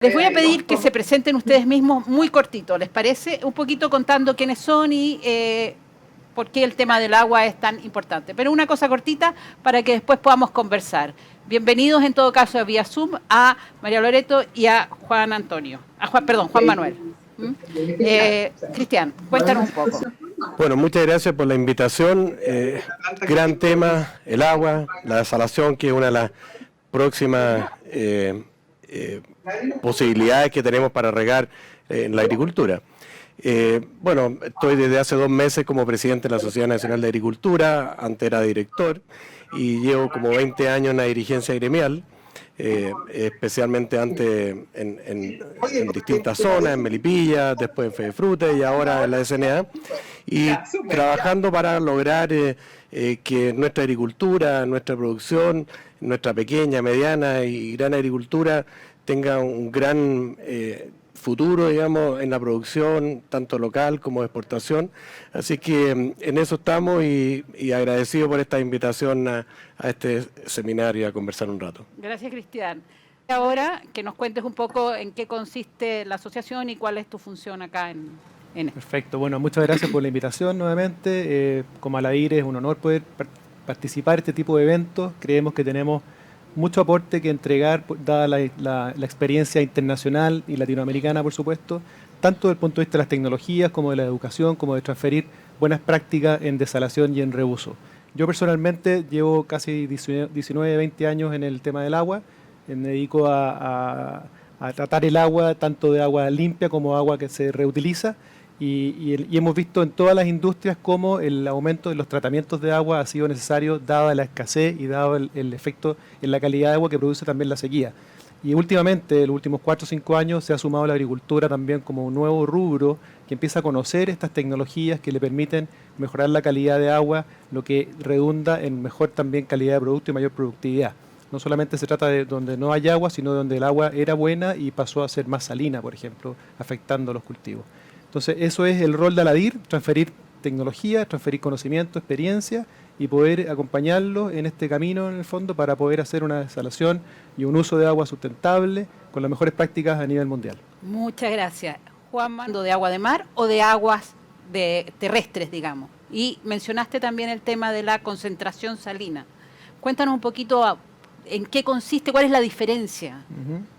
Les voy a pedir que se presenten ustedes mismos muy cortito, ¿les parece? Un poquito contando quiénes son y por qué el tema del agua es tan importante. Pero una cosa cortita para que después podamos conversar. Bienvenidos en todo caso vía Zoom a María Loreto y a Juan Antonio. Juan Manuel. Cristian, cuéntanos un poco. Bueno, muchas gracias por la invitación. Gran tema, el agua, la desalación, que es una de las próximas posibilidades que tenemos para regar en la agricultura. Bueno, estoy desde hace 2 meses como presidente de la Sociedad Nacional de Agricultura, antes era director, y llevo como 20 años en la dirigencia gremial, especialmente antes en distintas zonas, en Melipilla, después en Fedefruta y ahora en la SNA, y trabajando para lograr que nuestra agricultura, nuestra producción, nuestra pequeña, mediana y gran agricultura tenga un gran futuro, digamos, en la producción, tanto local como de exportación. Así que en eso estamos y agradecido por esta invitación a este seminario a conversar un rato. Gracias, Cristian. Ahora que nos cuentes un poco en qué consiste la asociación y cuál es tu función acá en esto. Perfecto. Bueno, muchas gracias por la invitación nuevamente. Como Aladir es un honor poder participar en este tipo de eventos. Creemos que tenemos mucho aporte que entregar, dada la experiencia internacional y latinoamericana, por supuesto, tanto desde el punto de vista de las tecnologías, como de la educación, como de transferir buenas prácticas en desalación y en reuso. Yo personalmente llevo casi 19, 20 años en el tema del agua. Me dedico a tratar el agua, tanto de agua limpia como agua que se reutiliza. Y hemos visto en todas las industrias cómo el aumento de los tratamientos de agua ha sido necesario dada la escasez y dado el efecto en la calidad de agua que produce también la sequía. Y últimamente, en los últimos 4 o 5 años, se ha sumado la agricultura también como un nuevo rubro que empieza a conocer estas tecnologías que le permiten mejorar la calidad de agua, lo que redunda en mejor también calidad de producto y mayor productividad. No solamente se trata de donde no hay agua, sino de donde el agua era buena y pasó a ser más salina, por ejemplo, afectando los cultivos. Entonces, eso es el rol de Aladir, transferir tecnología, transferir conocimiento, experiencia y poder acompañarlos en este camino, en el fondo, para poder hacer una desalación y un uso de agua sustentable con las mejores prácticas a nivel mundial. Muchas gracias. Juan, ¿de agua de mar o de aguas terrestres, digamos? Y mencionaste también el tema de la concentración salina. Cuéntanos un poquito en qué consiste, cuál es la diferencia.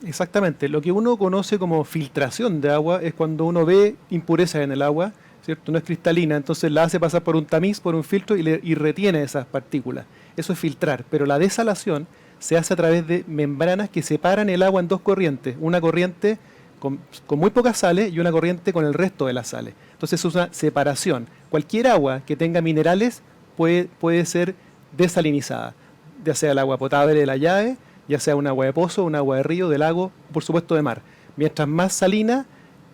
Exactamente. Lo que uno conoce como filtración de agua es cuando uno ve impurezas en el agua, ¿cierto? No es cristalina, entonces la hace pasar por un tamiz, por un filtro y retiene esas partículas. Eso es filtrar, pero la desalación se hace a través de membranas que separan el agua en 2 corrientes, una corriente con muy pocas sales y una corriente con el resto de las sales. Entonces es una separación. Cualquier agua que tenga minerales puede ser desalinizada, ya sea el agua potable de la llave, ya sea un agua de pozo, un agua de río, de lago, por supuesto de mar. Mientras más salina,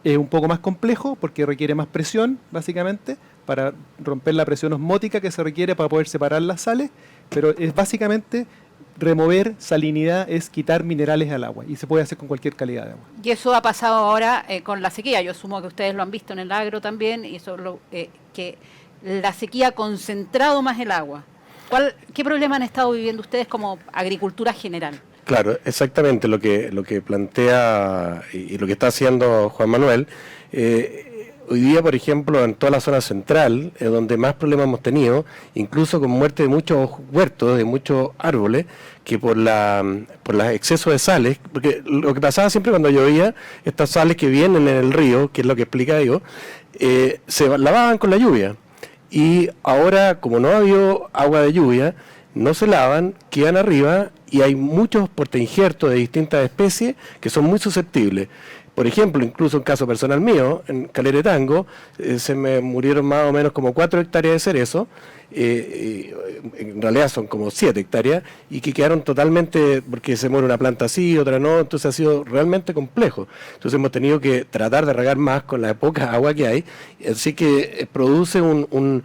es un poco más complejo porque requiere más presión, básicamente, para romper la presión osmótica que se requiere para poder separar las sales, pero es básicamente remover salinidad, es quitar minerales al agua, y se puede hacer con cualquier calidad de agua. Y eso ha pasado ahora con la sequía. Yo asumo que ustedes lo han visto en el agro también, y eso que la sequía ha concentrado más el agua. ¿Qué problema han estado viviendo ustedes como agricultura general? Claro, exactamente lo que plantea y lo que está haciendo Juan Manuel. Hoy día, por ejemplo, en toda la zona central, es donde más problemas hemos tenido, incluso con muerte de muchos huertos, de muchos árboles, que por los excesos de sales, porque lo que pasaba siempre cuando llovía, estas sales que vienen en el río, que es lo que explica yo, se lavaban con la lluvia. Y ahora, como no ha habido agua de lluvia, no se lavan, quedan arriba y hay muchos portainjertos de distintas especies que son muy susceptibles. Por ejemplo, incluso en caso personal mío, en Calera de Tango, se me murieron más o menos como 4 hectáreas de cerezo, en realidad son como 7 hectáreas, y que quedaron totalmente, porque se muere una planta así, otra no, entonces ha sido realmente complejo. Entonces hemos tenido que tratar de regar más con la poca agua que hay, así que produce una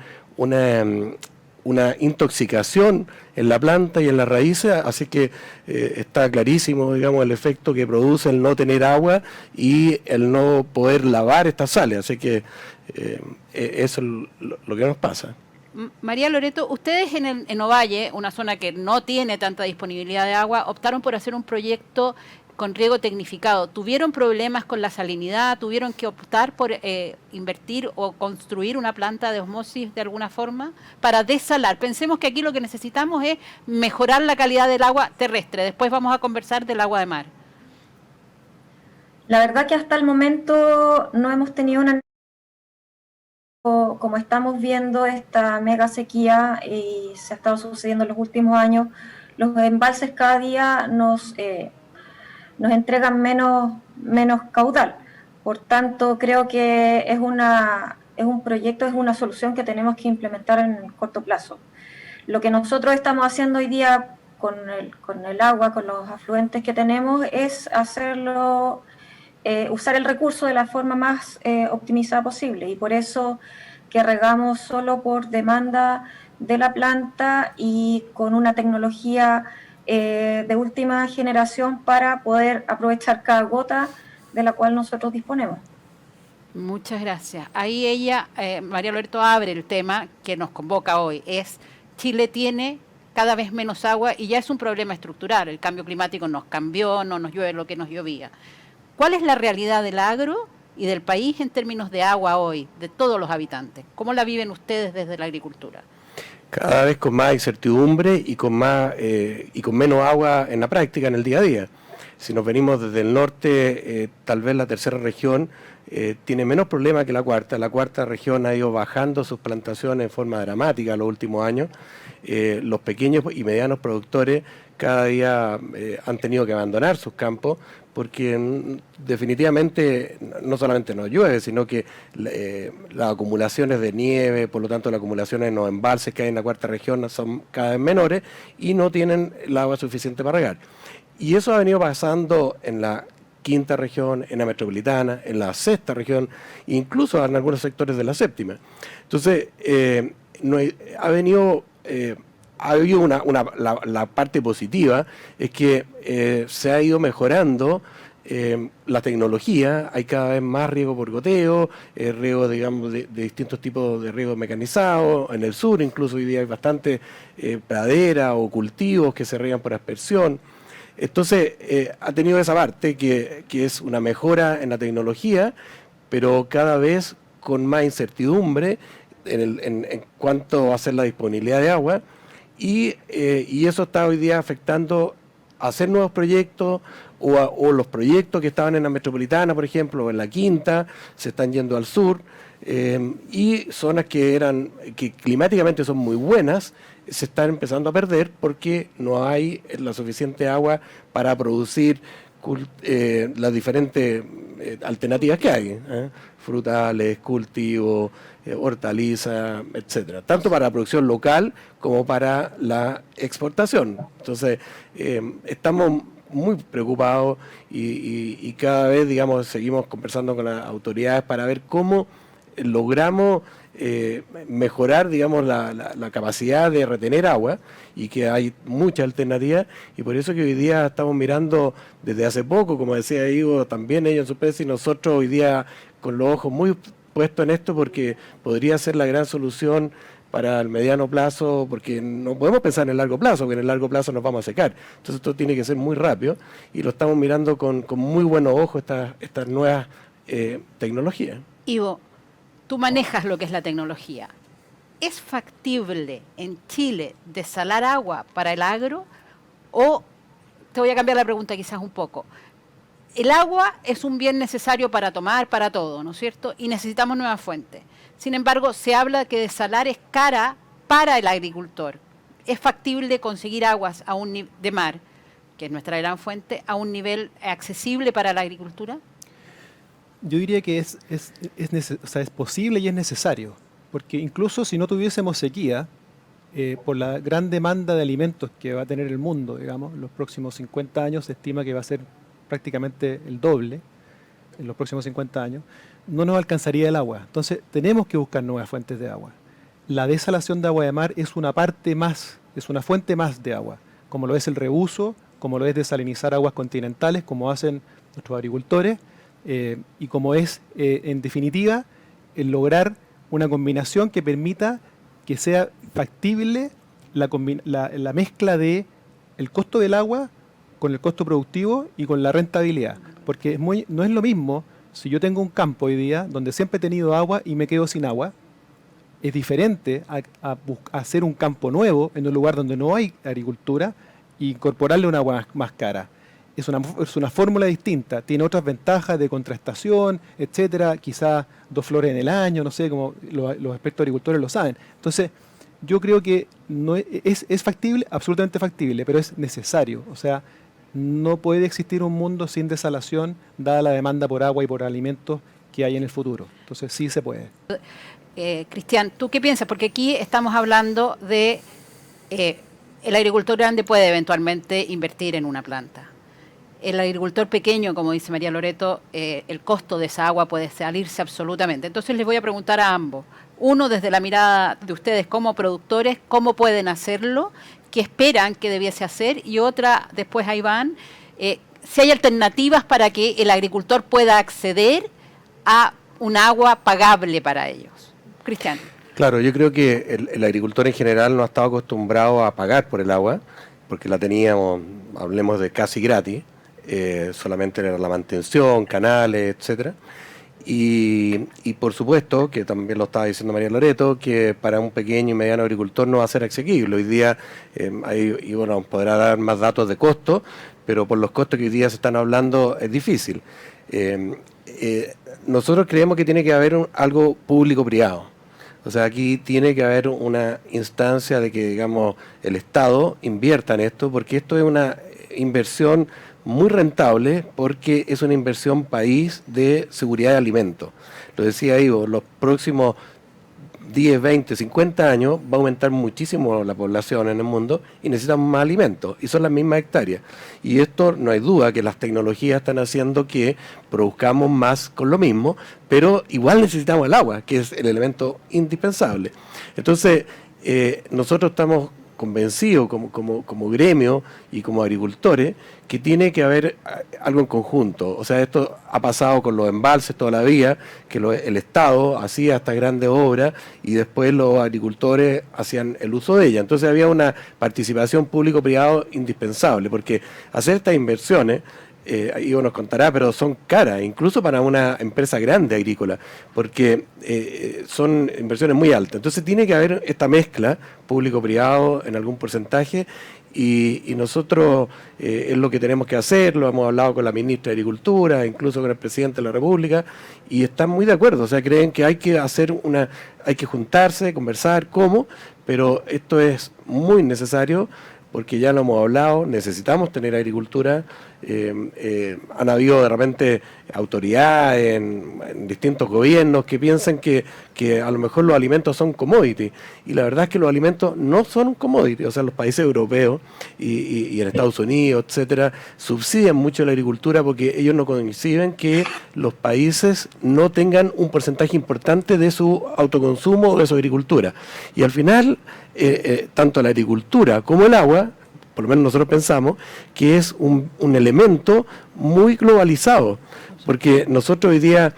intoxicación en la planta y en las raíces, así que está clarísimo, digamos, el efecto que produce el no tener agua y el no poder lavar estas sales, así que eso es lo que nos pasa. María Loreto, ustedes en Ovalle, una zona que no tiene tanta disponibilidad de agua, optaron por hacer un proyecto con riego tecnificado, ¿tuvieron problemas con la salinidad? ¿Tuvieron que optar por invertir o construir una planta de osmosis de alguna forma para desalar? Pensemos que aquí lo que necesitamos es mejorar la calidad del agua terrestre. Después vamos a conversar del agua de mar. La verdad que hasta el momento no hemos tenido una... Como estamos viendo esta mega sequía y se ha estado sucediendo en los últimos años, los embalses cada día nos entregan menos caudal. Por tanto, creo que es un proyecto, es una solución que tenemos que implementar en el corto plazo. Lo que nosotros estamos haciendo hoy día con el agua, con los afluentes que tenemos, es hacerlo... usar el recurso de la forma más optimizada posible, y por eso que regamos solo por demanda de la planta y con una tecnología de última generación para poder aprovechar cada gota de la cual nosotros disponemos. Muchas gracias. Ahí ella, María Loreto, abre el tema que nos convoca hoy. Chile tiene cada vez menos agua y ya es un problema estructural. El cambio climático nos cambió, no nos llueve lo que nos llovía. ¿Cuál es la realidad del agro y del país en términos de agua hoy, de todos los habitantes? ¿Cómo la viven ustedes desde la agricultura? Cada vez con más incertidumbre y con menos agua en la práctica, en el día a día. Si nos venimos desde el norte, tal vez la tercera región tiene menos problemas que la cuarta. La cuarta región ha ido bajando sus plantaciones en forma dramática en los últimos años. Los pequeños y medianos productores cada día han tenido que abandonar sus campos porque definitivamente no solamente no llueve, sino que las acumulaciones de nieve, por lo tanto las acumulaciones en los embalses que hay en la cuarta región son cada vez menores y no tienen el agua suficiente para regar. Y eso ha venido pasando en la quinta región, en la metropolitana, en la sexta región, incluso en algunos sectores de la séptima. Entonces, ha habido la parte positiva es que se ha ido mejorando la tecnología, hay cada vez más riego por goteo, riego, digamos, de distintos tipos de riego mecanizado. En el sur incluso hoy día hay bastante pradera o cultivos que se riegan por aspersión. Entonces ha tenido esa parte que es una mejora en la tecnología, pero cada vez con más incertidumbre en cuanto va a ser la disponibilidad de agua. Y eso está hoy día afectando a hacer nuevos proyectos o los proyectos que estaban en la metropolitana, por ejemplo, o en la quinta, se están yendo al sur, y zonas que climáticamente son muy buenas, se están empezando a perder porque no hay la suficiente agua para producir las diferentes alternativas que hay, frutales, cultivos, hortalizas, etcétera, tanto para la producción local como para la exportación. Entonces, estamos muy preocupados y cada vez, digamos, seguimos conversando con las autoridades para ver cómo logramos mejorar, digamos, la capacidad de retener agua, y que hay muchas alternativas, y por eso que hoy día estamos mirando desde hace poco, como decía Ivo, también ellos en su especie, y nosotros hoy día con los ojos muy puestos en esto, porque podría ser la gran solución para el mediano plazo, porque no podemos pensar en el largo plazo, porque en el largo plazo nos vamos a secar. Entonces esto tiene que ser muy rápido, y lo estamos mirando con muy buenos ojos estas nuevas tecnologías. Ivo, tú manejas lo que es la tecnología. ¿Es factible en Chile desalar agua para el agro? O, te voy a cambiar la pregunta quizás un poco, el agua es un bien necesario para tomar, para todo, ¿no es cierto? Y necesitamos nuevas fuentes. Sin embargo, se habla que desalar es cara para el agricultor. ¿Es factible conseguir aguas de mar, que es nuestra gran fuente, a un nivel accesible para la agricultura? Yo diría que es posible y es necesario, porque incluso si no tuviésemos sequía, por la gran demanda de alimentos que va a tener el mundo, digamos, en los próximos 50 años se estima que va a ser prácticamente el doble en los próximos 50 años, no nos alcanzaría el agua. Entonces tenemos que buscar nuevas fuentes de agua. La desalación de agua de mar es una parte más, es una fuente más de agua, como lo es el reuso, como lo es desalinizar aguas continentales, como hacen nuestros agricultores, y como es, en definitiva, el lograr una combinación que permita que sea factible la mezcla de el costo del agua con el costo productivo y con la rentabilidad. Porque no es lo mismo si yo tengo un campo hoy día donde siempre he tenido agua y me quedo sin agua. Es diferente a hacer un campo nuevo en un lugar donde no hay agricultura e incorporarle un agua más cara. Es una fórmula distinta, tiene otras ventajas de contrastación, etcétera, quizás 2 flores en el año, no sé, como los expertos agricultores lo saben. Entonces, yo creo que no es factible, absolutamente factible, pero es necesario. O sea, no puede existir un mundo sin desalación, dada la demanda por agua y por alimentos que hay en el futuro. Entonces, sí se puede. Cristian, ¿tú qué piensas? Porque aquí estamos hablando de el agricultor grande puede eventualmente invertir en una planta. El agricultor pequeño, como dice María Loreto, el costo de esa agua puede salirse absolutamente. Entonces les voy a preguntar a ambos. Uno, desde la mirada de ustedes como productores, ¿cómo pueden hacerlo? ¿Qué esperan que debiese hacer? Y otra, después a Iván, si hay alternativas para que el agricultor pueda acceder a un agua pagable para ellos. Cristian. Claro, yo creo que el agricultor en general no ha estado acostumbrado a pagar por el agua, porque la teníamos, hablemos de casi gratis, solamente era la mantención, canales, etcétera. Y por supuesto, que también lo estaba diciendo María Loreto, que para un pequeño y mediano agricultor no va a ser asequible. Hoy día, ahí bueno, podrá dar más datos de costo, pero por los costos que hoy día se están hablando es difícil. Nosotros creemos que tiene que haber algo público-privado. O sea, aquí tiene que haber una instancia de que, digamos, el Estado invierta en esto, porque esto es una inversión muy rentable, porque es una inversión país de seguridad de alimentos. Lo decía Ivo, los próximos 10, 20, 50 años va a aumentar muchísimo la población en el mundo y necesitamos más alimentos, y son las mismas hectáreas. Y esto no hay duda que las tecnologías están haciendo que produzcamos más con lo mismo, pero igual necesitamos el agua, que es el elemento indispensable. Entonces, nosotros estamos convencidos como gremio y como agricultores que tiene que haber algo en conjunto. O sea, esto ha pasado con los embalses toda la vida, que el Estado hacía estas grandes obras y después los agricultores hacían el uso de ellas. Entonces había una participación público-privada indispensable, porque hacer estas inversiones, Ivo nos contará, pero son caras, incluso para una empresa grande agrícola, porque son inversiones muy altas. Entonces tiene que haber esta mezcla público-privado en algún porcentaje, y nosotros es lo que tenemos que hacer. Lo hemos hablado con la ministra de Agricultura, incluso con el presidente de la República, y están muy de acuerdo. O sea, creen que hay que hay que juntarse, conversar, cómo, pero esto es muy necesario, porque ya lo hemos hablado, necesitamos tener agricultura. Han habido de repente autoridades en distintos gobiernos que piensan que a lo mejor los alimentos son commodity, y la verdad es que los alimentos no son un commodity. O sea, los países europeos y en Estados Unidos, etcétera, subsidian mucho la agricultura, porque ellos no conciben que los países no tengan un porcentaje importante de su autoconsumo o de su agricultura. Y al final, tanto la agricultura como el agua, por lo menos nosotros pensamos que es un elemento muy globalizado, porque nosotros hoy día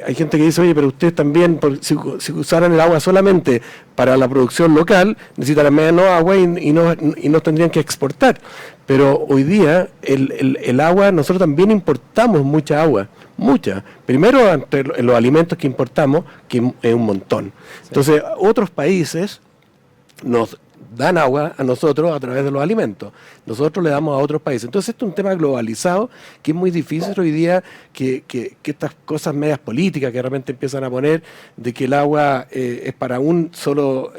hay gente que dice, oye, pero ustedes también, si usaran el agua solamente para la producción local, necesitarán menos agua y no tendrían que exportar. Pero hoy día el agua, nosotros también importamos mucha agua, mucha. Primero en los alimentos que importamos, que es un montón. Entonces, otros países nos dan agua a nosotros a través de los alimentos. Nosotros le damos a otros países. Entonces, esto es un tema globalizado que es muy difícil hoy día que estas cosas medias políticas que de repente empiezan a poner, de que el agua es para un solo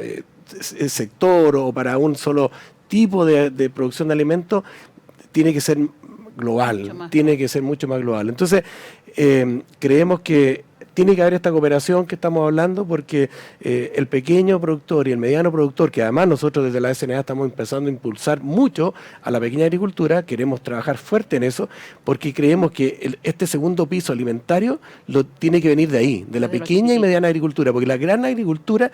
sector o para un solo tipo de producción de alimentos, tiene que ser global, tiene que ser mucho más global. Entonces, creemos que tiene que haber esta cooperación que estamos hablando, porque el pequeño productor y el mediano productor, que además nosotros desde la SNA estamos empezando a impulsar mucho a la pequeña agricultura, queremos trabajar fuerte en eso, porque creemos que este segundo piso alimentario tiene que venir de ahí, de la pequeña y mediana agricultura, porque la gran agricultura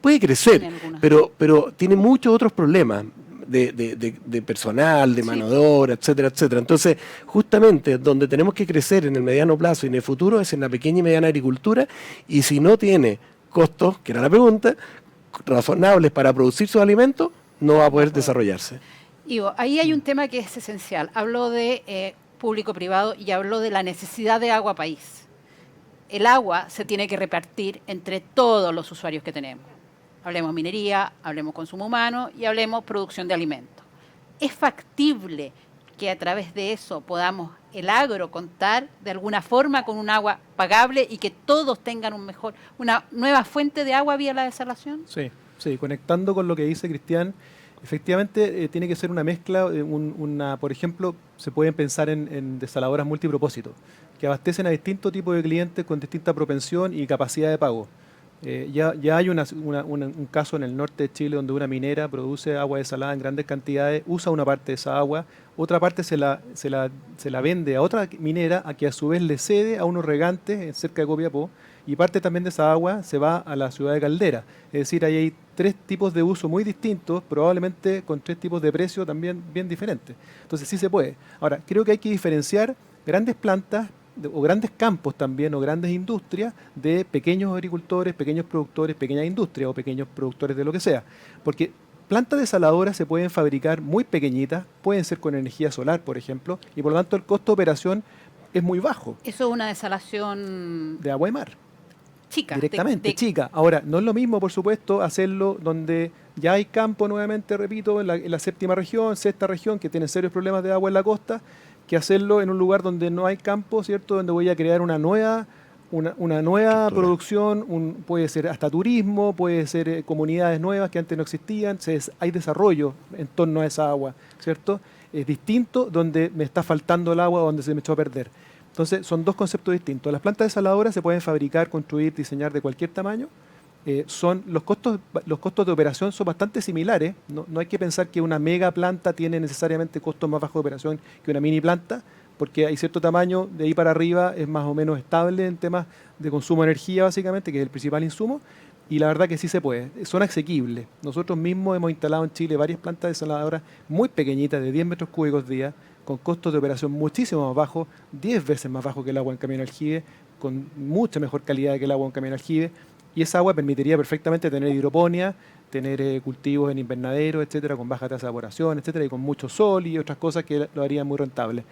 puede crecer, pero tiene muchos otros problemas de personal, de mano de obra, etcétera, etcétera. Entonces, justamente donde tenemos que crecer en el mediano plazo y en el futuro es en la pequeña y mediana agricultura, y si no tiene costos, que era la pregunta, razonables para producir sus alimentos, no va a poder desarrollarse. Ivo, ahí hay un tema que es esencial. Habló de público-privado y habló de la necesidad de agua país. El agua se tiene que repartir entre todos los usuarios que tenemos. Hablemos minería, hablemos consumo humano y hablemos producción de alimentos. ¿Es factible que a través de eso podamos el agro contar de alguna forma con un agua pagable y que todos tengan una nueva fuente de agua vía la desalación? Sí, sí, conectando con lo que dice Cristian, efectivamente tiene que ser una mezcla, por ejemplo, se pueden pensar en desaladoras multipropósito, que abastecen a distintos tipos de clientes con distinta propensión y capacidad de pago. Ya hay un caso en el norte de Chile donde una minera produce agua desalada en grandes cantidades, usa una parte de esa agua, otra parte se la vende a otra minera, a que a su vez le cede a unos regantes cerca de Copiapó, y parte también de esa agua se va a la ciudad de Caldera. Es decir, ahí hay 3 tipos de uso muy distintos, probablemente con 3 tipos de precio también bien diferentes. Entonces sí se puede. Ahora, creo que hay que diferenciar grandes plantas o grandes campos también, o grandes industrias, de pequeños agricultores, pequeños productores, pequeñas industrias o pequeños productores de lo que sea. Porque plantas desaladoras se pueden fabricar muy pequeñitas, pueden ser con energía solar, por ejemplo, y por lo tanto el costo de operación es muy bajo. Eso es una desalación de agua y mar. Chica. Directamente, chica. Ahora, no es lo mismo, por supuesto, hacerlo donde ya hay campo, nuevamente repito, en la séptima región, sexta región, que tienen serios problemas de agua en la costa, que hacerlo en un lugar donde no hay campo, ¿cierto? Donde voy a crear una nueva producción, puede ser hasta turismo, puede ser comunidades nuevas que antes no existían, hay desarrollo en torno a esa agua, ¿cierto? Es distinto donde me está faltando el agua, donde se me echó a perder. Entonces, son 2 conceptos distintos. Las plantas desaladoras se pueden fabricar, construir, diseñar de cualquier tamaño. Los costos de operación son bastante similares. No hay que pensar que una mega planta tiene necesariamente costos más bajos de operación que una mini planta, porque hay cierto tamaño, de ahí para arriba es más o menos estable en temas de consumo de energía, básicamente, que es el principal insumo, y la verdad que sí se puede. Son asequibles. Nosotros mismos hemos instalado en Chile varias plantas desaladoras muy pequeñitas, de 10 metros cúbicos día, con costos de operación muchísimo más bajos, 10 veces más bajos que el agua en camión aljibe, con mucha mejor calidad que el agua en camión aljibe, y esa agua permitiría perfectamente tener hidroponía, tener cultivos en invernadero, etcétera, con baja tasa de evaporación, etcétera, y con mucho sol y otras cosas que lo harían muy rentable.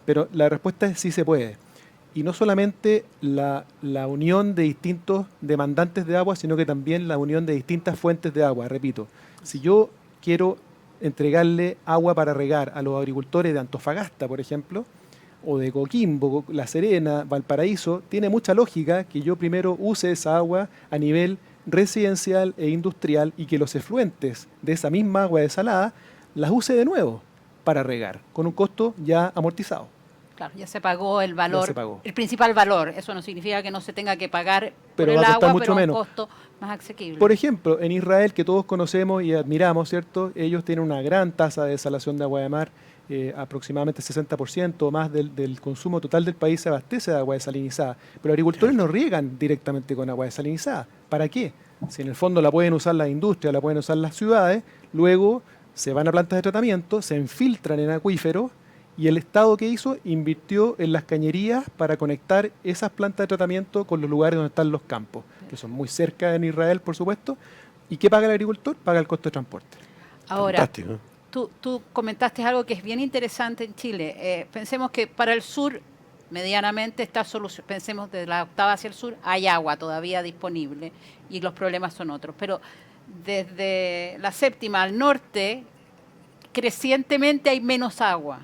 Pero la respuesta es sí se puede. Y no solamente la unión de distintos demandantes de agua, sino que también la unión de distintas fuentes de agua. Repito, si yo quiero entregarle agua para regar a los agricultores de Antofagasta, por ejemplo, o de Coquimbo, La Serena, Valparaíso, tiene mucha lógica que yo primero use esa agua a nivel residencial e industrial y que los efluentes de esa misma agua desalada las use de nuevo para regar, con un costo ya amortizado. Claro, ya se pagó el valor, se pagó. El principal valor. Eso no significa que no se tenga que pagar por Pero el va a costar agua, mucho pero menos. un costo más asequible. Por ejemplo, en Israel, que todos conocemos y admiramos, ¿cierto? Ellos tienen una gran tasa de desalación de agua de mar, aproximadamente 60% o más del consumo total del país se abastece de agua desalinizada. Pero los agricultores no riegan directamente con agua desalinizada. ¿Para qué? Si en el fondo la pueden usar las industrias, la pueden usar las ciudades, luego se van a plantas de tratamiento, se infiltran en acuíferos, y el Estado que hizo invirtió en las cañerías para conectar esas plantas de tratamiento con los lugares donde están los campos, que son muy cerca en Israel, por supuesto. ¿Y qué paga el agricultor? Paga el costo de transporte. Ahora, Fantástico. tú comentaste algo que es bien interesante en Chile. Pensemos que para el sur, medianamente, está solución. Pensemos de la octava hacia el sur, hay agua todavía disponible y los problemas son otros. Pero desde la séptima al norte, crecientemente hay menos agua.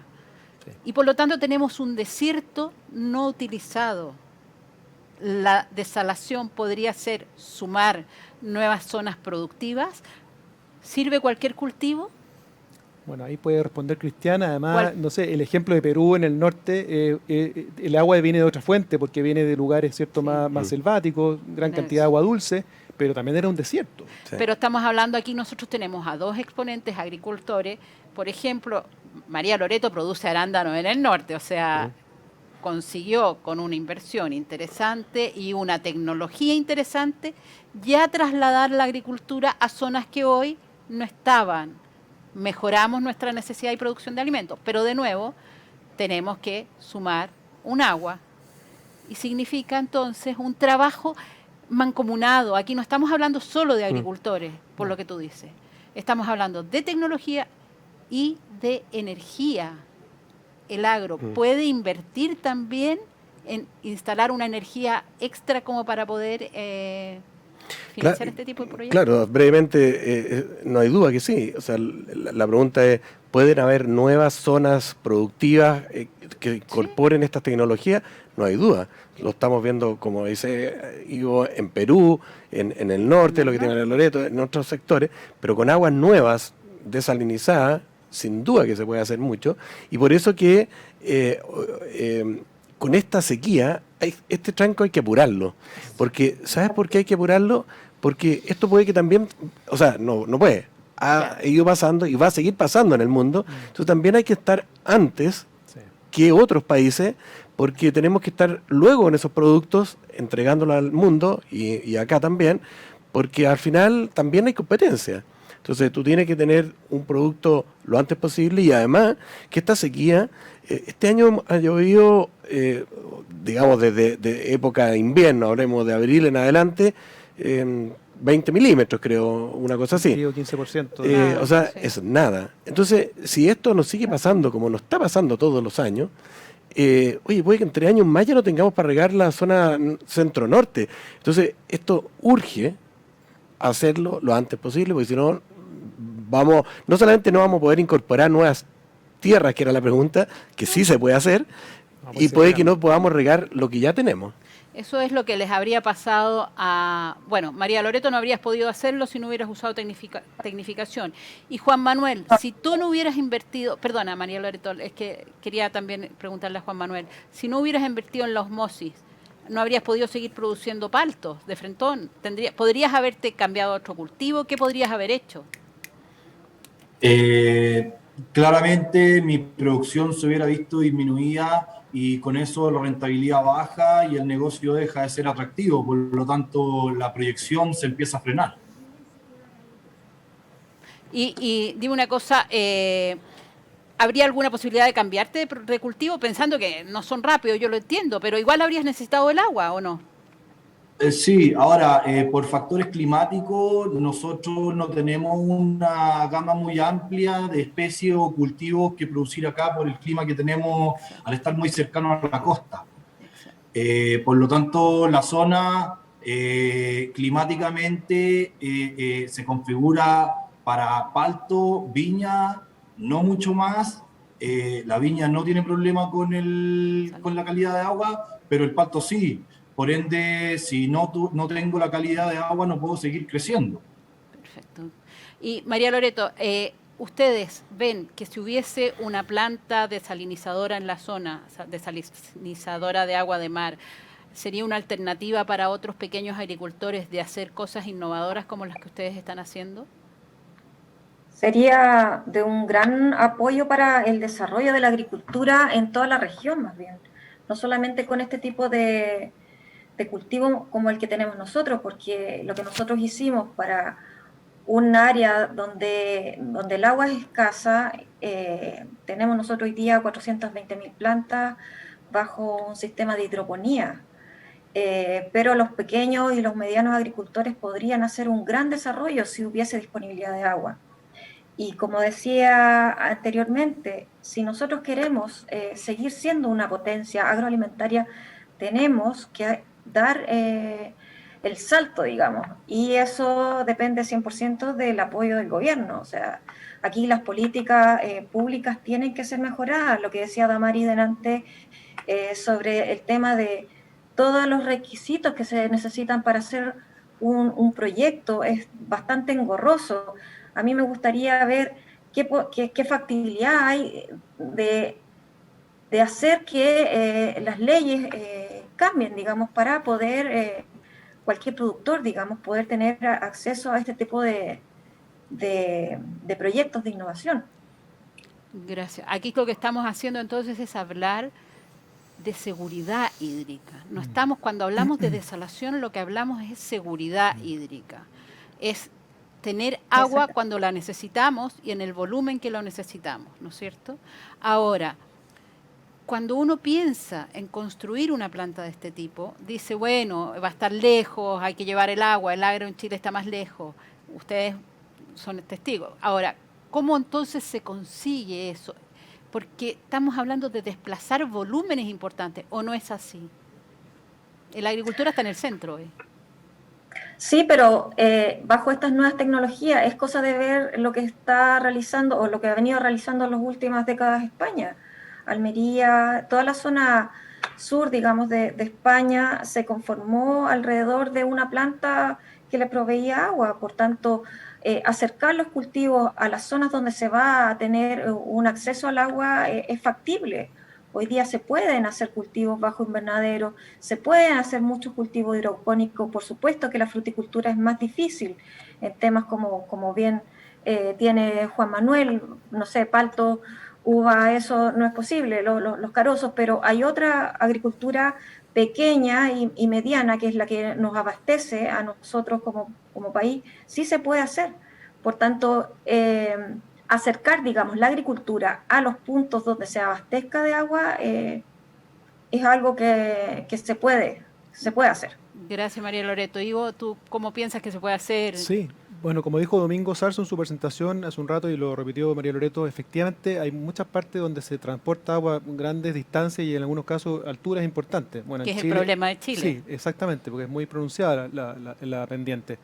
Sí. Y por lo tanto tenemos un desierto no utilizado. La desalación podría ser sumar nuevas zonas productivas. ¿Sirve cualquier cultivo? Bueno, ahí puede responder Cristiana. Además, no sé, el ejemplo de Perú en el norte, el agua viene de otra fuente porque viene de lugares, ¿cierto?, más selváticos, gran cantidad de agua dulce, pero también era un desierto. Sí. Pero estamos hablando aquí, nosotros tenemos a 2 exponentes agricultores. Por ejemplo, María Loreto produce arándano en el norte, o sea, consiguió con una inversión interesante y una tecnología interesante ya trasladar la agricultura a zonas que hoy no estaban. Mejoramos nuestra necesidad y producción de alimentos, pero de nuevo tenemos que sumar un agua y significa entonces un trabajo mancomunado. Aquí no estamos hablando solo de agricultores, por lo que tú dices. Estamos hablando de tecnología y de energía. El agro puede invertir también en instalar una energía extra como para poder financiar este tipo de proyectos. Claro, brevemente, no hay duda que sí. O sea, la pregunta es, ¿pueden haber nuevas zonas productivas que incorporen estas tecnologías? No hay duda. Lo estamos viendo, como dice Ivo, en Perú, en el norte, lo que tiene el Loreto, en otros sectores, pero con aguas nuevas, desalinizadas, sin duda que se puede hacer mucho. Y por eso que con esta sequía, este tranco hay que apurarlo. Porque, ¿sabes por qué hay que apurarlo? Porque esto puede que también, o sea, no puede, ha ido pasando y va a seguir pasando en el mundo. Entonces también hay que estar antes que otros países, porque tenemos que estar luego en esos productos entregándolos al mundo y acá también, porque al final también hay competencia. Entonces tú tienes que tener un producto lo antes posible y además que esta sequía, este año ha llovido, digamos desde época de invierno, hablemos de abril en adelante, 20 milímetros creo, una cosa así. 15%. O sea, es nada. Entonces, si esto nos sigue pasando como nos está pasando todos los años, oye, puede que en 3 años más ya no tengamos para regar la zona centro-norte. Entonces, esto urge hacerlo lo antes posible, porque si no, no solamente no vamos a poder incorporar nuevas tierras, que era la pregunta, que sí se puede hacer, y puede que no podamos regar lo que ya tenemos. Eso es lo que les habría pasado a... Bueno, María Loreto no habrías podido hacerlo si no hubieras usado tecnificación. Y Juan Manuel, si tú no hubieras invertido... Perdona, María Loreto, es que quería también preguntarle a Juan Manuel. Si no hubieras invertido en la osmosis, ¿no habrías podido seguir produciendo paltos de frentón? ¿Podrías haberte cambiado a otro cultivo? ¿Qué podrías haber hecho? Claramente mi producción se hubiera visto disminuida y con eso la rentabilidad baja y el negocio deja de ser atractivo, por lo tanto la proyección se empieza a frenar. Y dime una cosa, ¿habría alguna posibilidad de cambiarte de cultivo pensando que no son rápidos, yo lo entiendo, pero igual habrías necesitado el agua o no? Sí, ahora, por factores climáticos, nosotros no tenemos una gama muy amplia de especies o cultivos que producir acá por el clima que tenemos al estar muy cercano a la costa. Por lo tanto, la zona climáticamente se configura para palto, viña, no mucho más. La viña no tiene problema con la calidad de agua, pero el palto sí. Por ende, si no tengo la calidad de agua, no puedo seguir creciendo. Perfecto. Y María Loreto, ¿ustedes ven que si hubiese una planta desalinizadora en la zona, desalinizadora de agua de mar, sería una alternativa para otros pequeños agricultores de hacer cosas innovadoras como las que ustedes están haciendo? Sería de un gran apoyo para el desarrollo de la agricultura en toda la región, más bien. No solamente con este tipo de cultivo como el que tenemos nosotros, porque lo que nosotros hicimos para un área donde el agua es escasa, tenemos nosotros hoy día 420.000 plantas bajo un sistema de hidroponía, pero los pequeños y los medianos agricultores podrían hacer un gran desarrollo si hubiese disponibilidad de agua. Y como decía anteriormente, si nosotros queremos seguir siendo una potencia agroalimentaria, tenemos que dar el salto, digamos, y eso depende 100% del apoyo del gobierno. O sea, aquí las políticas públicas tienen que ser mejoradas, lo que decía Damari delante sobre el tema de todos los requisitos que se necesitan para hacer un proyecto, es bastante engorroso. A mí me gustaría ver qué factibilidad hay de hacer que las leyes cambien, digamos, para poder, cualquier productor, digamos, poder tener acceso a este tipo de proyectos de innovación. Gracias. Aquí lo que estamos haciendo entonces es hablar de seguridad hídrica. No estamos, cuando hablamos de desalación, lo que hablamos es seguridad hídrica. Es tener agua cuando la necesitamos y en el volumen que lo necesitamos, ¿no es cierto? Ahora, cuando uno piensa en construir una planta de este tipo, dice, bueno, va a estar lejos, hay que llevar el agua en Chile está más lejos, ustedes son testigos. Ahora, ¿Cómo entonces se consigue eso? Porque estamos hablando de desplazar volúmenes importantes, ¿o no es así? La agricultura está en el centro hoy. Sí, pero bajo estas nuevas tecnologías es cosa de ver lo que está realizando o lo que ha venido realizando en las últimas décadas España. Almería, toda la zona sur, digamos, de España se conformó alrededor de una planta que le proveía agua. Por tanto, acercar los cultivos a las zonas donde se va a tener un acceso al agua es factible. Hoy día se pueden hacer cultivos bajo invernadero, se pueden hacer muchos cultivos hidropónicos. Por supuesto que la fruticultura es más difícil en temas como bien tiene Juan Manuel, no sé, palto, uva, eso no es posible, los carozos, pero hay otra agricultura pequeña y mediana, que es la que nos abastece a nosotros como país, sí se puede hacer. Por tanto, acercar, digamos, la agricultura a los puntos donde se abastezca de agua es algo que se puede hacer. Gracias, María Loreto. Ivo, ¿tú cómo piensas que se puede hacer? Sí, bueno, como dijo Domingo Sarso en su presentación hace un rato y lo repitió María Loreto, efectivamente hay muchas partes donde se transporta agua a grandes distancias y en algunos casos alturas importantes. Bueno, Que en es Chile, el problema de Chile. Sí, exactamente, porque es muy pronunciada la pendiente.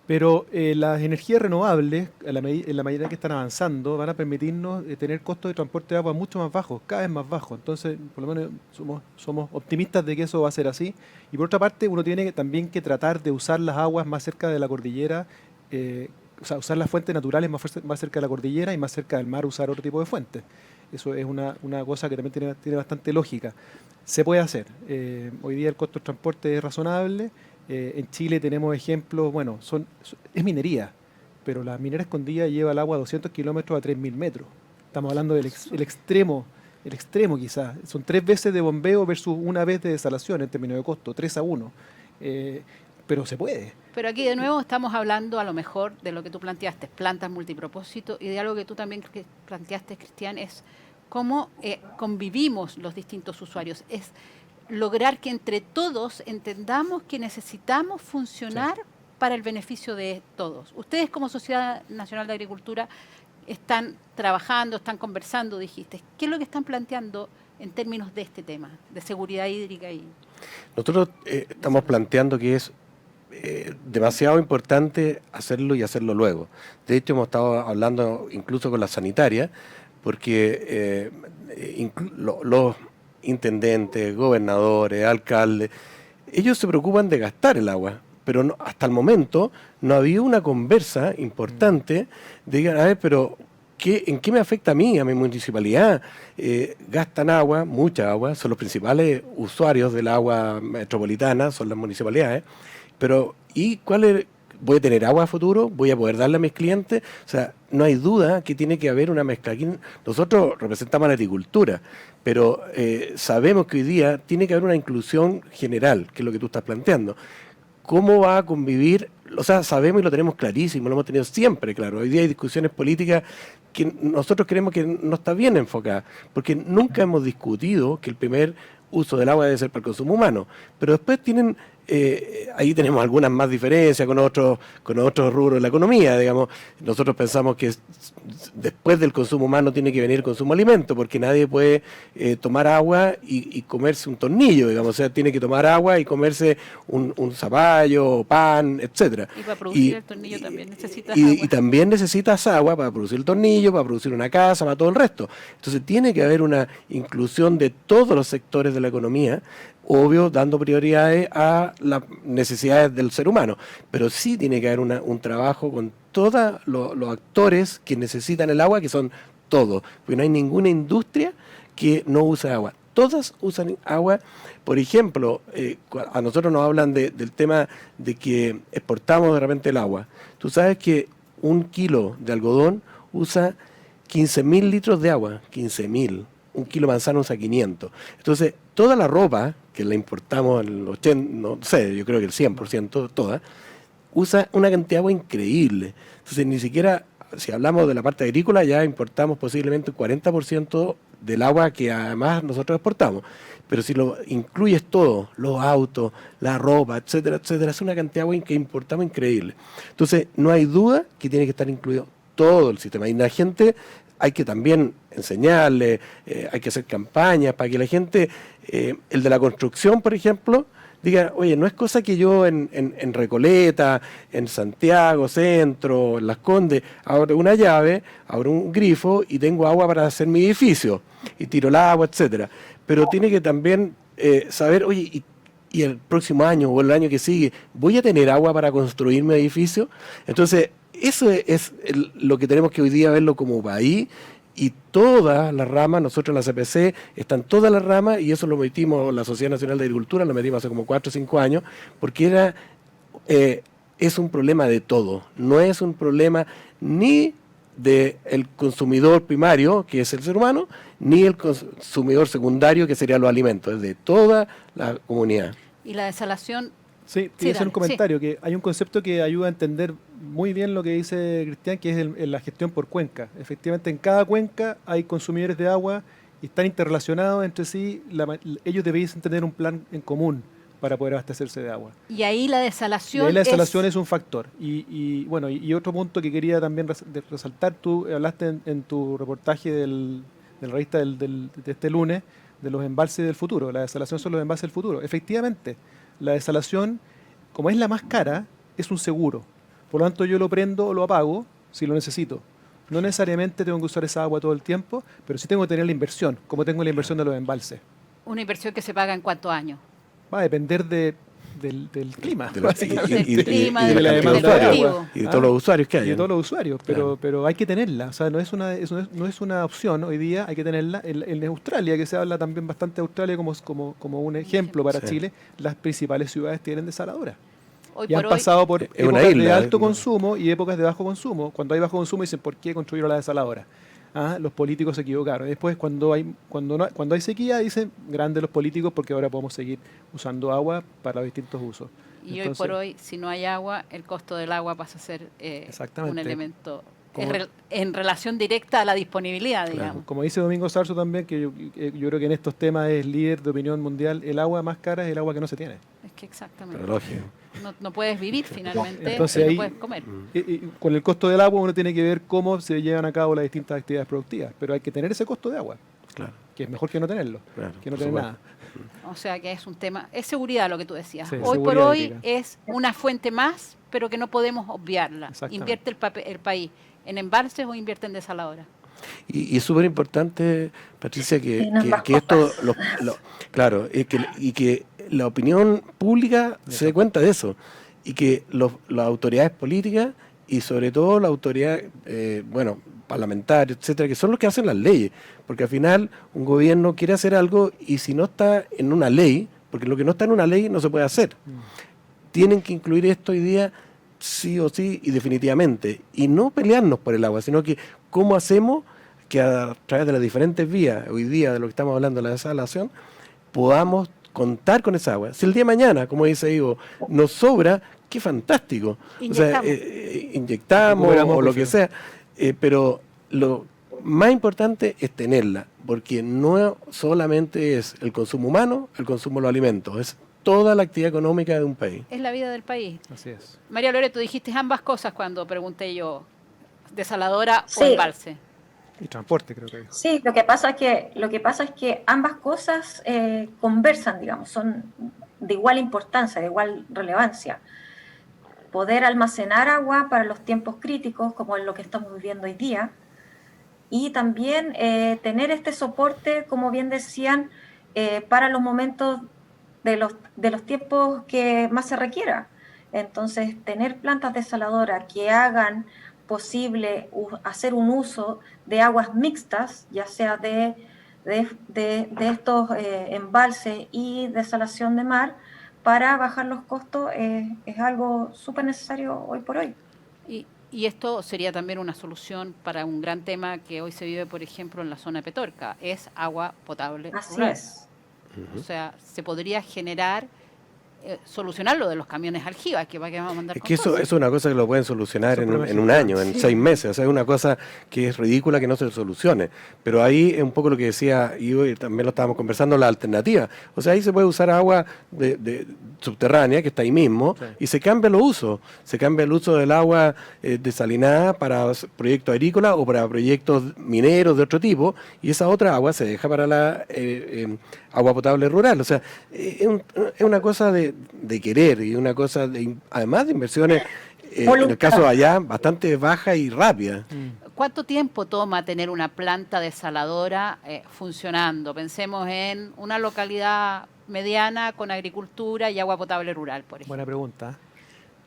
Pero las energías renovables, en la medida que están avanzando, van a permitirnos tener costos de transporte de agua mucho más bajos, cada vez más bajos. Entonces, por lo menos somos optimistas de que eso va a ser así. Y por otra parte, uno tiene también que tratar de usar las aguas más cerca de la cordillera, o sea, usar las fuentes naturales más cerca de la cordillera y más cerca del mar usar otro tipo de fuentes. Eso es una cosa que también tiene bastante lógica. Se puede hacer. Hoy día el costo del transporte es razonable. En Chile tenemos ejemplos, bueno, es minería, pero la minera escondida lleva el agua a 200 kilómetros a 3.000 metros. Estamos hablando del extremo quizás. Son 3 veces de bombeo versus 1 vez de desalación en términos de costo, 3-1. Pero se puede. Pero aquí de nuevo estamos hablando a lo mejor de lo que tú planteaste, plantas multipropósito, y de algo que tú también planteaste, Cristian, es cómo convivimos los distintos usuarios. Es lograr que entre todos entendamos que necesitamos funcionar para el beneficio de todos. Ustedes como Sociedad Nacional de Agricultura están trabajando, están conversando, dijiste. ¿Qué es lo que están planteando en términos de este tema, de seguridad hídrica? Nosotros estamos planteando que es demasiado importante hacerlo y hacerlo luego. De hecho, hemos estado hablando incluso con la sanitaria, porque los intendentes, gobernadores, alcaldes, ellos se preocupan de gastar el agua, pero hasta el momento no había una conversa importante de digan, a ver, pero ¿en qué me afecta a mí, a mi municipalidad? Gastan agua, mucha agua, son los principales usuarios del agua metropolitana, son las municipalidades, pero ¿y cuál es? ¿Voy a tener agua a futuro? ¿Voy a poder darle a mis clientes? O sea, no hay duda que tiene que haber una mezcla. Aquí nosotros representamos a la agricultura, pero sabemos que hoy día tiene que haber una inclusión general, que es lo que tú estás planteando. ¿Cómo va a convivir? O sea, sabemos y lo tenemos clarísimo, lo hemos tenido siempre claro. Hoy día hay discusiones políticas que nosotros creemos que no está bien enfocada, porque nunca hemos discutido que el primer uso del agua debe ser para el consumo humano, pero después tienen... ahí tenemos algunas más diferencias con otros rubros de la economía, digamos. Nosotros pensamos que después del consumo humano tiene que venir el consumo de alimento, porque nadie puede tomar agua y comerse un tornillo, digamos, o sea, tiene que tomar agua y comerse un zapallo, pan, etcétera. Y para producir el tornillo también necesitas agua. Y también necesitas agua para producir el tornillo, para producir una casa, para todo el resto. Entonces tiene que haber una inclusión de todos los sectores de la economía, obvio, dando prioridades a las necesidades del ser humano, pero sí tiene que haber un trabajo con todos los actores que necesitan el agua, que son todos, porque no hay ninguna industria que no use agua. Todas usan agua. Por ejemplo, a nosotros nos hablan del tema de que exportamos de repente el agua. Tú sabes que 1 kilo de algodón usa 15.000 litros de agua, 15.000. 1 kilo de manzana usa 500. Entonces, toda la ropa que la importamos, el 80, no sé, yo creo que el 100%, toda, usa una cantidad de agua increíble. Entonces, ni siquiera, si hablamos de la parte agrícola, ya importamos posiblemente un 40% del agua que además nosotros exportamos. Pero si lo incluyes todo, los autos, la ropa, etcétera, etcétera, es una cantidad de agua que importamos increíble. Entonces, no hay duda que tiene que estar incluido todo el sistema. Y la gente hay que también enseñarle, hay que hacer campañas para que la gente, el de la construcción, por ejemplo, diga, oye, no es cosa que yo en Recoleta, en Santiago, Centro, en Las Condes, abro una llave, abro un grifo y tengo agua para hacer mi edificio, y tiro el agua, etcétera. Pero tiene que también saber, oye, y el próximo año o el año que sigue, ¿voy a tener agua para construir mi edificio? Entonces, eso es lo que tenemos que hoy día verlo como país, y todas las ramas, nosotros en la CPC, están todas las ramas, y eso lo metimos, la Sociedad Nacional de Agricultura, lo metimos hace como 4 o 5 años, porque es un problema de todo, no es un problema ni del consumidor primario, que es el ser humano, ni el consumidor secundario, que serían los alimentos, es de toda la comunidad. Y la desalación... Sí, quería hacer un comentario, que hay un concepto que ayuda a entender muy bien lo que dice Cristian, que es la gestión por cuenca. Efectivamente, en cada cuenca hay consumidores de agua y están interrelacionados entre sí. Ellos deberían tener un plan en común para poder abastecerse de agua. Y ahí la desalación, es un factor. Y otro punto que quería también resaltar, tú hablaste en tu reportaje de la revista de este lunes de los embalses del futuro. La desalación son los embalses del futuro. Efectivamente, la desalación, como es la más cara, es un seguro. Por lo tanto, yo lo prendo o lo apago si lo necesito. No necesariamente tengo que usar esa agua todo el tiempo, pero sí tengo que tener la inversión, como tengo la inversión de los embalses. ¿Una inversión que se paga en cuántos años? Va a depender del clima, básicamente. Del clima, de la demanda de agua. Y de todos los usuarios que hay. Y de todos los usuarios, pero hay que tenerla. O sea, no es una opción hoy día, hay que tenerla. En Australia, que se habla también bastante de Australia como un ejemplo para Chile, las principales ciudades tienen desaladoras. Y han pasado por épocas de alto consumo y épocas de bajo consumo. Cuando hay bajo consumo dicen, ¿por qué construyeron la desaladora? Los políticos se equivocaron. Después, cuando hay sequía, dicen, grandes los políticos, porque ahora podemos seguir usando agua para los distintos usos. Y hoy por hoy, si no hay agua, el costo del agua pasa a ser un elemento en relación directa a la disponibilidad, digamos. Como dice Domingo Sarso también, que yo creo que en estos temas es líder de opinión mundial, el agua más cara es el agua que no se tiene. Es que exactamente. Pero lógico. No puedes vivir finalmente, entonces, no puedes comer. Y con el costo del agua uno tiene que ver cómo se llevan a cabo las distintas actividades productivas, pero hay que tener ese costo de agua, Claro. que es mejor que no tenerlo, que no tener nada. O sea que es un tema, es seguridad lo que tú decías. Sí, hoy por hoy ética. es una fuente más, pero que no podemos obviarla. Invierte el país en embalses o invierte en desaladoras. Y es súper importante, Patricia, que esto, claro, que la opinión pública se dé cuenta de eso, y que las autoridades políticas y sobre todo las autoridades, parlamentarias, etcétera, que son los que hacen las leyes, porque al final un gobierno quiere hacer algo y si no está en una ley, porque lo que no está en una ley no se puede hacer, tienen que incluir esto hoy día sí o sí y definitivamente, y no pelearnos por el agua, sino que cómo hacemos que a través de las diferentes vías, hoy día de lo que estamos hablando de la desalación, podamos contar con esa agua. Si el día de mañana, como dice Ivo, nos sobra, qué fantástico. Inyectamos o lo que sea, pero lo más importante es tenerla, porque no solamente es el consumo humano, el consumo de los alimentos, es toda la actividad económica de un país. Es la vida del país. Así es. María Loreto, dijiste ambas cosas cuando pregunté yo, desaladora o embalse. Y transporte, creo que. Sí, lo que pasa es que ambas cosas conversan, digamos, son de igual importancia, de igual relevancia. Poder almacenar agua para los tiempos críticos, como es lo que estamos viviendo hoy día, y también tener este soporte, como bien decían, para los momentos de los tiempos que más se requiera. Entonces, tener plantas desaladoras que hagan posible hacer un uso de aguas mixtas, ya sea de estos embalses y desalación de mar, para bajar los costos, es algo súper necesario hoy por hoy. Y esto sería también una solución para un gran tema que hoy se vive, por ejemplo, en la zona de Petorca, es agua potable Así rural. es. O sea, se podría generar, solucionar lo de los camiones aljibas, que va a mandar. Es que eso es una cosa que lo pueden solucionar en un año, en 6 meses. O sea, es una cosa que es ridícula que no se solucione. Pero ahí es un poco lo que decía Ivo, y también lo estábamos conversando, la alternativa. O sea, ahí se puede usar agua subterránea que está ahí mismo, Sí. y se cambia los usos. Se cambia el uso del agua desalinada para proyectos agrícolas o para proyectos mineros de otro tipo, y esa otra agua se deja para la agua potable rural. O sea, es una cosa de querer y una cosa, además de inversiones, en el caso de allá, bastante baja y rápida. ¿Cuánto tiempo toma tener una planta desaladora funcionando? Pensemos en una localidad mediana con agricultura y agua potable rural, por ejemplo. Buena pregunta.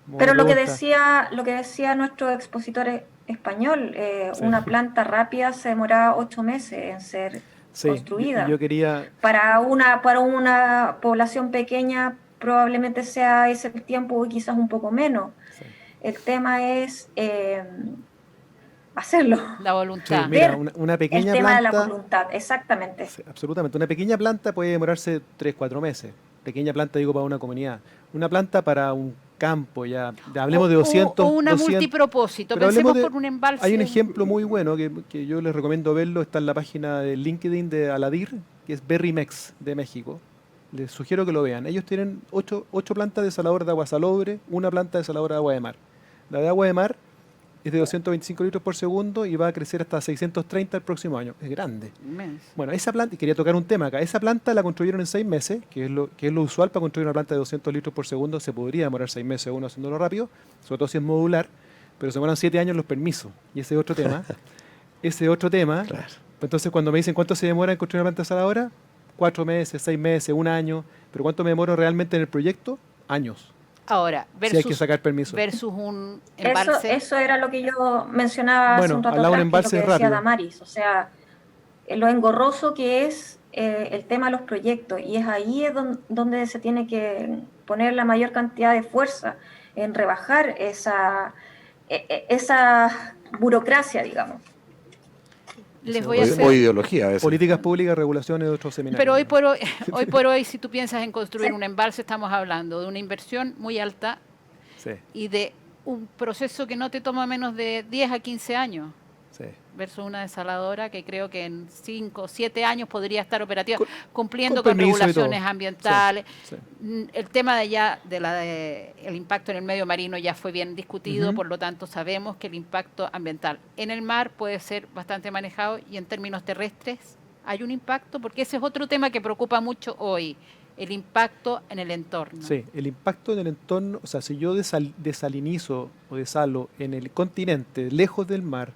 Buena Pero lo que pregunta. decía nuestro expositor español, Sí. una planta rápida se demora 8 meses en ser Sí, construida. yo quería... Para una población pequeña probablemente sea ese el tiempo y quizás un poco menos. Sí. El tema es hacerlo. La voluntad. Sí, mira, Ver una El pequeña tema de la planta... voluntad, exactamente. Sí, absolutamente. Una pequeña planta puede demorarse 3-4 meses. Pequeña planta, digo, para una comunidad. Una planta para un campo, ya hablemos de 200... o una 200, multipropósito. pero Pensemos hablemos de- por un embalse. Hay un ejemplo muy bueno que yo les recomiendo verlo, está en la página de LinkedIn de Aladir, que es Berrymex de México. Les sugiero que lo vean. Ellos tienen 8 plantas desaladoras de agua salobre, una planta desaladora de agua de mar. La de agua de mar es de 225 litros por segundo y va a crecer hasta 630 el próximo año. Es grande. Inmenso. Bueno, esa planta, y quería tocar un tema acá, esa planta la construyeron en 6 meses, que es lo usual para construir una planta de 200 litros por segundo, se podría demorar 6 meses uno haciéndolo rápido, sobre todo si es modular, pero se demoran 7 años los permisos, y ese es otro tema. Ese es otro tema. Claro. Entonces, cuando me dicen cuánto se demora en construir una planta desaladora, 4 meses, 6 meses, un año, pero ¿cuánto me demoro realmente en el proyecto? Años. Ahora, Si hay versus, que sacar permiso. versus un embalse. Eso era lo que yo mencionaba hace Bueno, un rato hablaba un atrás, que embalse es lo que decía rápido. Damaris. O sea, lo engorroso que es el tema de los proyectos, y es ahí donde se tiene que poner la mayor cantidad de fuerza en rebajar esa burocracia, digamos. Les voy a O hacer. ideología a veces. Políticas públicas, regulaciones, otros seminarios. Pero hoy por hoy, si tú piensas en construir un embalse, estamos hablando de una inversión muy alta Sí, y de un proceso que no te toma menos de 10 a 15 años, sí. versus una desaladora que creo que en 5 o 7 años podría estar operativa, Con- cumpliendo con con permiso y todo. regulaciones ambientales. Sí. El tema el impacto en el medio marino ya fue bien discutido, Ujú. por lo tanto sabemos que el impacto ambiental en el mar puede ser bastante manejado, y en términos terrestres hay un impacto, porque ese es otro tema que preocupa mucho hoy, el impacto en el entorno. Sí, el impacto en el entorno, o sea, si yo desalinizo o desalo en el continente, lejos del mar,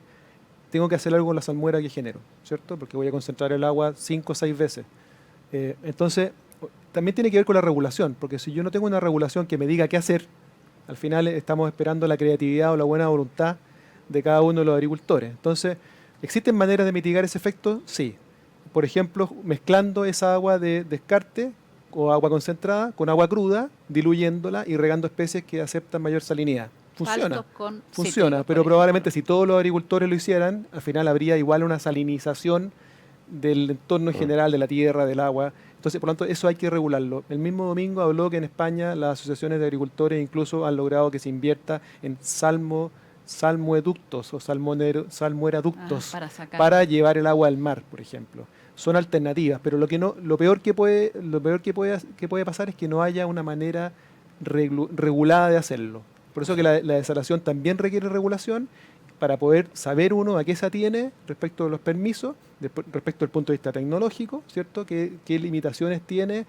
tengo que hacer algo con la salmuera que genero, ¿cierto? Porque voy a concentrar el agua 5 o 6 veces. Entonces, también tiene que ver con la regulación, porque si yo no tengo una regulación que me diga qué hacer, al final estamos esperando la creatividad o la buena voluntad de cada uno de los agricultores. Entonces, ¿existen maneras de mitigar ese efecto? Sí. Por ejemplo, mezclando esa agua de descarte o agua concentrada con agua cruda, diluyéndola y regando especies que aceptan mayor salinidad. Funciona. Paltos con Funciona, cítricos, pero por ejemplo. probablemente si todos los agricultores lo hicieran, al final habría igual una salinización del entorno en general, de la tierra, del agua. Entonces, por lo tanto, eso hay que regularlo. El mismo domingo habló que en España las asociaciones de agricultores incluso han logrado que se invierta en salmoeductos o salmueraductos Para sacar. para llevar el agua al mar, por ejemplo. Son alternativas, pero lo peor que puede pasar es que no haya una manera regulada de hacerlo. Por eso que la desalación también requiere regulación para poder saber uno a qué se atiene respecto de los permisos, respecto del punto de vista tecnológico, ¿cierto? ¿Qué limitaciones tiene,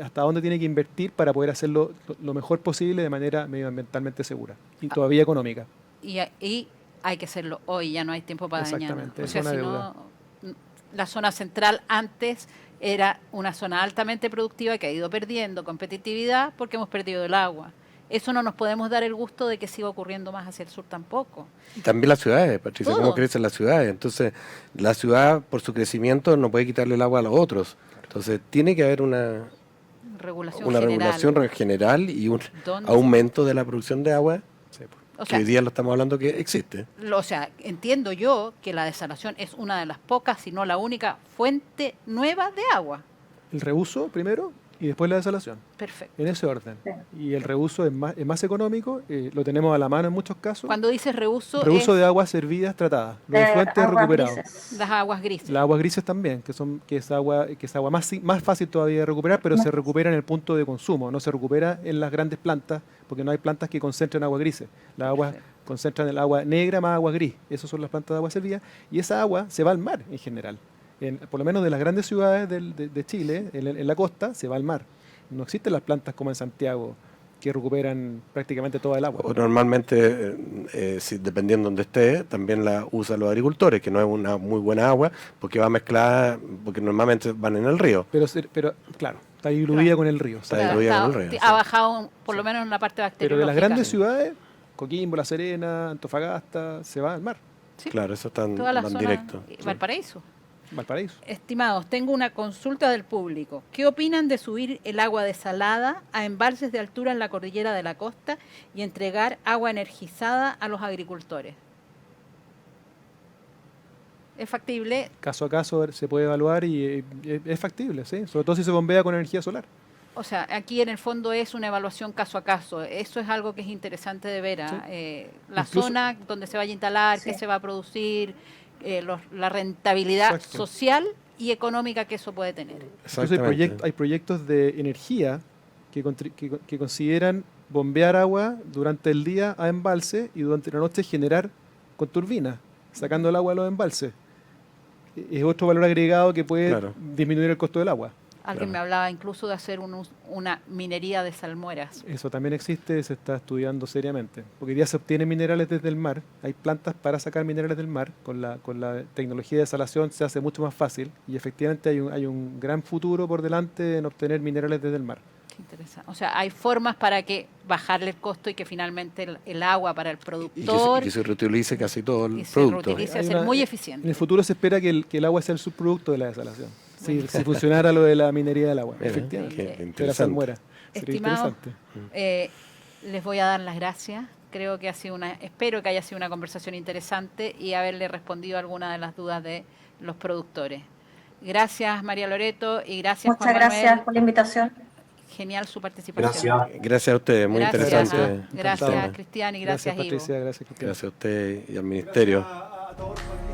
hasta dónde tiene que invertir para poder hacerlo lo mejor posible de manera medioambientalmente segura y todavía económica. Y hay que hacerlo hoy, ya no hay tiempo para dañarlo. Exactamente, O es sea, una si deuda. no, la zona central antes era una zona altamente productiva que ha ido perdiendo competitividad porque hemos perdido el agua. Eso no nos podemos dar el gusto de que siga ocurriendo más hacia el sur tampoco. Y también las ciudades, Patricia, Todo. cómo crecen las ciudades. Entonces, la ciudad, por su crecimiento, no puede quitarle el agua a los otros. Entonces, tiene que haber una Regulación regulación general y un ¿Dónde? aumento de la producción de agua, Sí, pues. O que sea, hoy día lo estamos hablando que existe. o sea, entiendo yo que la desalación es una de las pocas, si no la única, fuente nueva de agua. El reuso, primero, y después la desalación, Perfecto. en ese orden. Sí. Y el reuso es más económico, lo tenemos a la mano en muchos casos. Cuando dices reuso, Reuso es de aguas servidas tratadas, de De efluentes aguas recuperados. grises. las aguas grises. Las aguas grises también, que es agua más fácil todavía de recuperar, pero se recupera en el punto de consumo, no se recupera en las grandes plantas, porque no hay plantas que concentren agua grises. Las aguas concentran el agua negra más agua gris. Esas son las plantas de agua servida, y esa agua se va al mar en general. Por lo menos de las grandes ciudades de Chile, en la costa, se va al mar. No existen las plantas como en Santiago, que recuperan prácticamente toda el agua. O normalmente, dependiendo donde esté, también la usan los agricultores, que no es una muy buena agua, porque va mezclada, porque normalmente van en el río. Pero claro, está diluida con el río. Está ¿sabes? diluida con el río, Ha bajado por lo menos en la parte Pero bacteriológica. de las grandes ciudades, Coquimbo, La Serena, Antofagasta, se va al mar. Sí, Claro, eso están toda la van zona, directo. Valparaíso. Valparaíso. Estimados, tengo una consulta del público. ¿Qué opinan de subir el agua desalada a embalses de altura en la cordillera de la costa y entregar agua energizada a los agricultores? ¿Es factible? Caso a caso se puede evaluar y es factible, ¿sí? Sobre todo si se bombea con energía solar. O sea, aquí en el fondo es una evaluación caso a caso. Eso es algo que es interesante de ver. Sí. La Incluso- zona donde se vaya a instalar, qué Sí. se va a producir, la rentabilidad Exacto. social y económica que eso puede tener. Incluso Exactamente. hay proyectos de energía que consideran bombear agua durante el día a embalse y durante la noche generar con turbinas, sacando el agua de los embalses. Es otro valor agregado que puede Claro. disminuir el costo del agua. Alguien Claro. me hablaba incluso de hacer una minería de salmueras. Eso también existe, se está estudiando seriamente. Porque hoy día se obtienen minerales desde el mar, hay plantas para sacar minerales del mar, con la tecnología de desalación se hace mucho más fácil y efectivamente hay un gran futuro por delante en obtener minerales desde el mar. Qué interesante. O sea, hay formas para que bajarle el costo y que finalmente el agua para el Y productor que se reutilice casi todo el y se producto. reutilice, Hay ser una- muy En eficiente. el futuro se espera que el agua sea el subproducto de la desalación. Si funcionara lo de la minería del agua, Mira, efectivamente. qué De la interesante. salmuera. Sería Estimados, interesante. les voy a dar las gracias. Creo que espero que haya sido una conversación interesante y haberle respondido algunas de las dudas de los productores. Gracias, María Loreto, y gracias, Muchas Juan gracias Manuel. por la invitación. Genial su participación. Gracias. Gracias a ustedes, muy Gracias, interesante. gracias, tema. Cristian, y gracias, Ivo. Patricia, gracias, Cristian. Gracias a usted y al Ministerio. A todos los